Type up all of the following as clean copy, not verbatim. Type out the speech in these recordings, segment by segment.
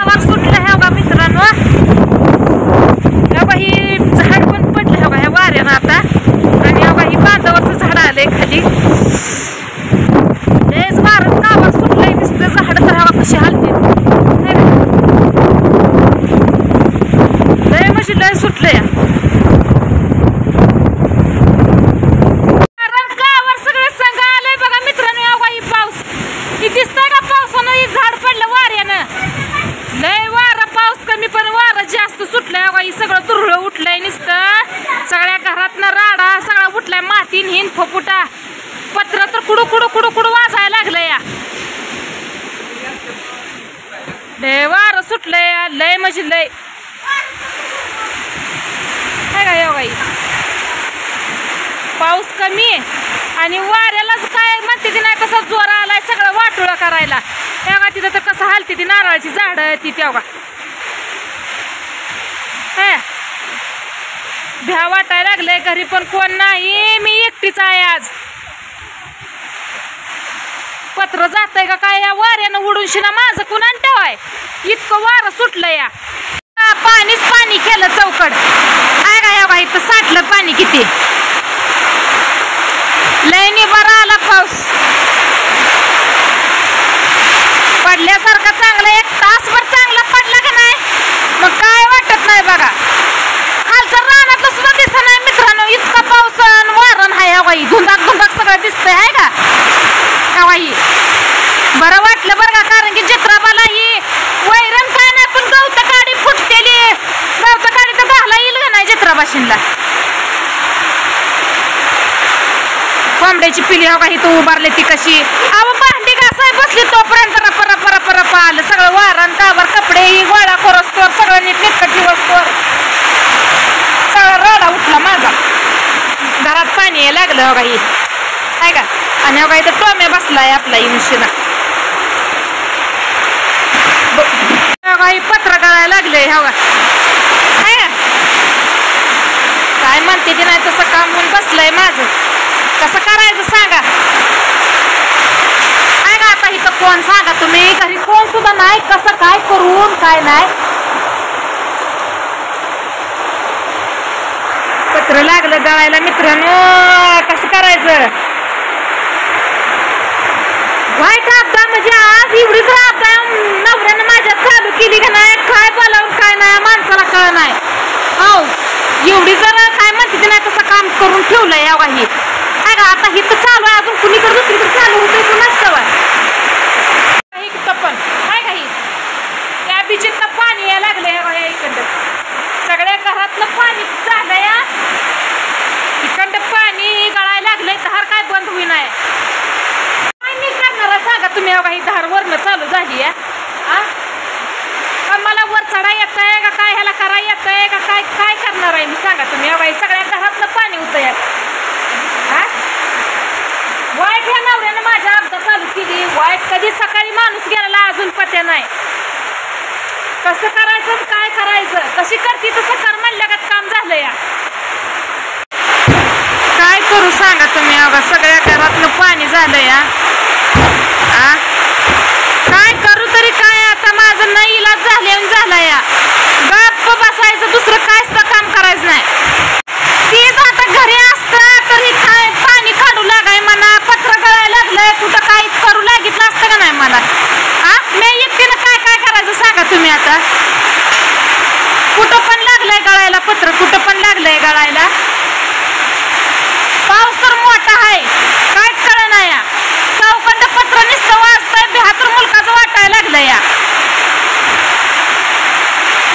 कालवार सुटलं हे बघा मित्रांनो. ही झाड पण पडलं हे बघा ह्या वाऱ्यानं आता. आणि हे बघा ही बांधावरचं झाड आलंय खाली. लयच वारं कालवार सुटलंय दिसतं. झाड तर हवा कशी हालते लय म्हणजे लय सुटलं या. दिसतंय का पावसानं ही झाड पडलं वाऱ्यानं. लय वारा पाऊस कमी पण वारा जास्त सुटलाय बघा. ही सगळं तुरळं उठलंय नुसतं. सगळ्या घरातनं राडा सगळा उठलाय. मातीन हिन फपुटा पत्र तर कुडू कुडू कुडू कुडू वाजायला लागलं या. लय वारं सुटलंय लय म्हणजे लय काय काय या बाई. पाऊस कमी आणि वाऱ्यालाच काय म्हणते ती नाही तसा जोर आलाय सगळं वाटोळं करायला. तेव्हा तिथं तर कसं हालते ती नारळाची झाडं ती तेव्हा भ्या वाटायला लागलंय. घरी पण कोण नाही मी एकटीच आहे आज. पत्र जातंय का काय या वाऱ्यानं उडून शिना माझं कुणान ठेवाय. इतकं वारं सुटलं या. पाणीच पाणी केलं चौकड काय काय या बाई. तर साठलं पाणी किती. लय निबारा आला पाऊस पडल्यासारखा चांगला. एक तासभर चांगला पडला का नाही मग काय वाटत नाही बघा. खालचं रानातलं सुद्धा दिसत नाही मित्रांनो. इतका पाऊस वारण आहे हवाई. धुंदाक धुंदाक सगळं दिसतंय आहे का हवाई. बरं वाटलं बरं का. कारण की चित्राबाला ही वैरण काय नाही पण गवत काडी फुटतेली. गवत काडी तर घाला येईल का नाही चित्राबाशींला. कोंबड्याची पिली हो का ही तू उभारली ती कशी. अहो भांडी घासाय बसली तोपर्यंत रप आलं सगळं वारण कावर कपडे ही गोळा करस्तोर सगळं नीट निटकटी वस्तोर सगळा रडा उठला माझा. घरात पाणी यायला लागलं हो काही आहे का. आणि हो काही तर टोम्या बसलाय आपला ही मुशीना. काही पत्र गळायला लागले हो का आहे. काय म्हणते की नाही तसं काम होऊन बसलंय माझं. कसं करायचं सांगा. काय का आता इथं कोण सांगा तुम्ही. घरी कोण सुद्धा नाही. कसं काय करून काय नाही. पत्र लागलं गळायला मित्रांनो. कसं करायचं. वाईट आपदा म्हणजे आज एवढीच आपदा नवऱ्यानं माझ्या चालू केली का नाही. काय बोलावून काय नाही माणसाला कळ नाही. हो एवढी जर काय म्हणते की नाही तसं काम करून ठेवलंय या काही आता ही तर चालू आहे. अजून कुणीकडे दुसरीकडे चालू होतंय कुणाच ठेवा पण काय काही. त्या बिजीत पाणी यायला लागलंय इकडं. सगळ्या घरातलं पाणी झालं या. इकडं पाणी गळायला लागलंय. धार काय बंद होई नाही. काय मी करणार सांगा तुम्ही. काही धार वरनं चालू झाली या. मला वर चढा येत आहे का काय ह्याला करा येत आहे का काय काय करणार आहे मी सांगा तुम्ही. सगळ्या घरातलं पाणी होतं या. वाईट ह्या नवऱ्यानं माझ्या अपघात चालू केली. वाईट कधी सकाळी माणूस गेला अजून पत्या नाही. कसं करायचं काय करायचं. कशी करते तसं कर म्हणल्यागत काम झालं या. काय करू सांगा तुम्ही. सगळ्या घरातलं पाणी झालं या. काय करू तरी काय. आता माझं नाही इलाज झाला या. गप्प बसायचं दुसरं काय सुद्धा काम करायचं नाही. तीच आता घरी असतं तरी काय पाणी काढू लागाय म्हणा. पत्र गळायला लागलंय कुठं काय करू लागितलं असतं का नाही मला. मी एकटीनं काय काय करायचं सांगा तुम्ही. आता कुठं पण लागलंय गळायला पत्र. कुठं पण लागलंय गळायला. पाऊस तर मोठा आहे काहीच कळ नाही या. चौकंड पत्र नुसतं वाजतंय. बेहातर मुलकाचं वाटायला लागलं या.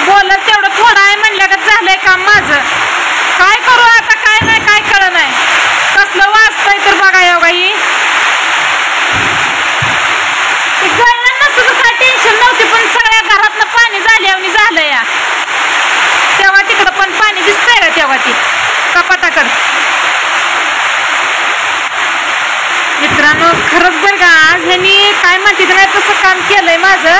बोलत तेवढं थोडं आहे म्हणल्यागत झालंय काम माझं. काय करू आता काय नाही काय कळ नाही. कसलं वाजतंय तर बघा या बाई. गळलं नसतं काय टेन्शन नव्हती पण सगळ्या घरातलं पाणी झालं या. तेव्हा तिकडं पण पाणी दिसतंय का तेव्हा ती कपाटाकड. मित्रांनो खरंच बरं का आज ह्यांनी काय म्हणते नाही तसं काम केलंय माझं.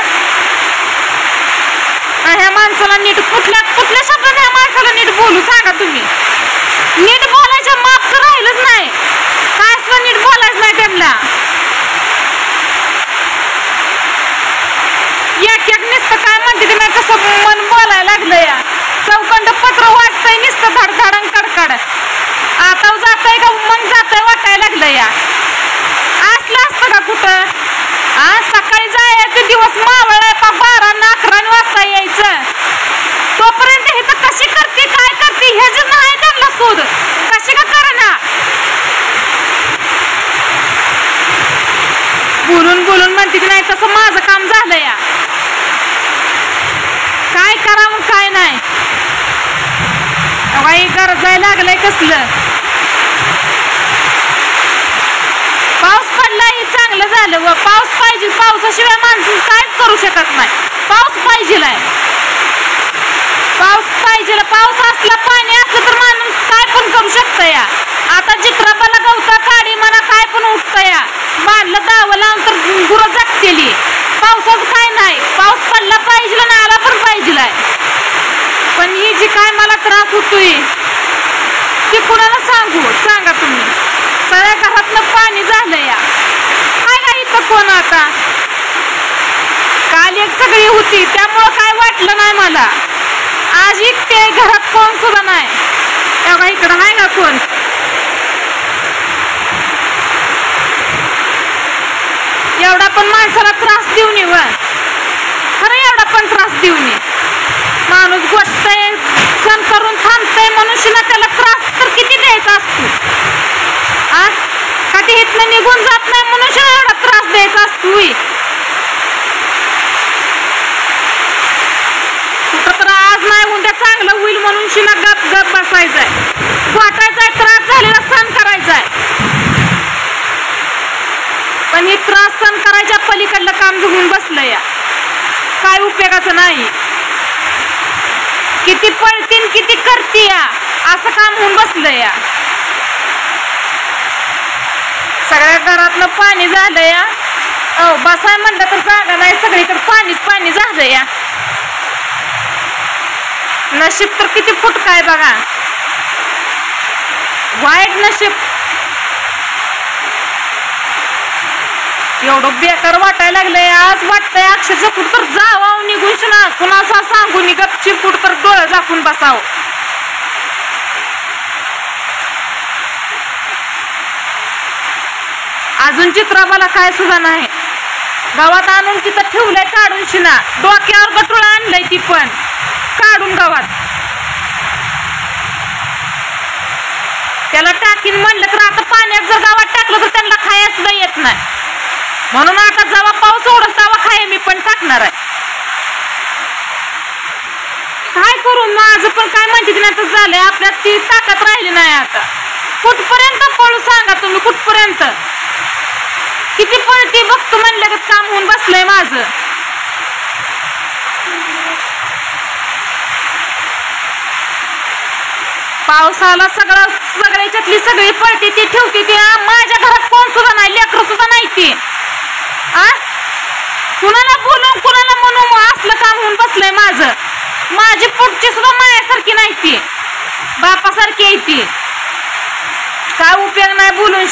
ह्या माणसाला नीट कुठल्या शब्दाने ह्या माणसाला नीट बोलू सांगा तुम्ही. नीट बोलायच्या मागचं राहिलंच नाही. काय असं नीट बोलायचं नाही त्यांना. एक नुसतं काय म्हणते म्हणते की नाही तसं माझं काम झालं या. काय करावं काय नाही. काही गरजायला लागलंय कसलं. पाऊस पडला ही चांगलं झालं व पाऊस पाहिजे. पावसाशिवाय माणसं काहीच करू शकत नाही. पाऊस पाहिजेलाय. पाऊस पाहिजे. पाऊस असला पाणी असलं तर माणूस काय पण करू शकतं या. आता जित्रापाला गवता काढी म्हणा काय पण उठतं या. बांधलं दावं लावून तर गुरं जगतेली. पावसाचं काय नाही. पाऊस पडला पाहिजे आणि आला पण पाहिजेलाय. पण ही जी काय मला त्रास होतोय ती कुणाला सांगू सांगा तुम्ही. सगळ्या घरातनं पाणी झालं या. काय काय इथं कोण आता. काल एक सगळी होती त्यामुळं काय वाटलं नाही मला. आज इतके घरात कोण सुद्धा नाही. तेव्हा इकडं आहे का कोण. एवढा पण माणसाला त्रास देऊ नये व खरं एवढा पण त्रास देऊ नये. माणूस गोठतय सण करून थांबतय मनुष्याला त्याला त्रास तर किती द्यायचा असतो. कधी इथनं निघून जात नाही मनुष्याला एवढा त्रास द्यायचा असतो. कुठं तर आज नाही उद्या चांगलं होईल म्हणून शिना गप गप बसायचंय. वाटायचाय त्रास झालेला सण करायचाय. पण हे त्रास सण करायच्या पलीकडलं काम जगून बसलं या. काय उपयोगाचं नाही. किती पळतीन किती करते या असं काम होऊन बसलं या. सगळ्या घरातलं पाणी झालं या. बसाय म्हणलं तर जागा नाही. सगळीकडे पाणीच पाणी झालं या. नशीब तर किती फुटकाय बघा. वाईट नशीब. एवढं बेकार वाटायला लागलंय. आज वाटतंय अक्षरशः कुठं तर जावं निघून ना कुणाचा सांगून गपचीप कुठं तर डोळं झाकून बसावं. अजून चित्राबाला काय सुद्धा नाही. गावात आणून तिथं ठेवलंय काढून शिना. डोक्यावर गटुळा आणलंय ती पण काढून गावात. त्याला टाकीन म्हणलं तर आता पाण्यात जर गावात टाकलं तर त्यांना खाया सुद्धा येत नाही. म्हणून आता जेव्हा पाऊस ओढल तेव्हा खाया मी पण टाकणार आहे. काय करू माझं पण काय म्हणते नाही तर झालंय. आपल्यात ती ताकद राहिली नाही आता. कुठपर्यंत पळू सांगा तुम्ही. कुठपर्यंत किती पळती बघतो म्हणलं तर काम होऊन बसलंय माझं. पावसाला सगळ्याच्यातली सगळी पळते ती ठेवते ती. माझ्या घरात कोण सुद्धा नाही. लेकरं सुद्धा नाही ती. कुणाला बोलून कुणाला म्हणून असलं काम होऊन बसलंय माझं. माझी पुढची सुद्धा मायासारखी नाही ती. बापासारखी आहे ती. काय उपयोग नाही बोलून.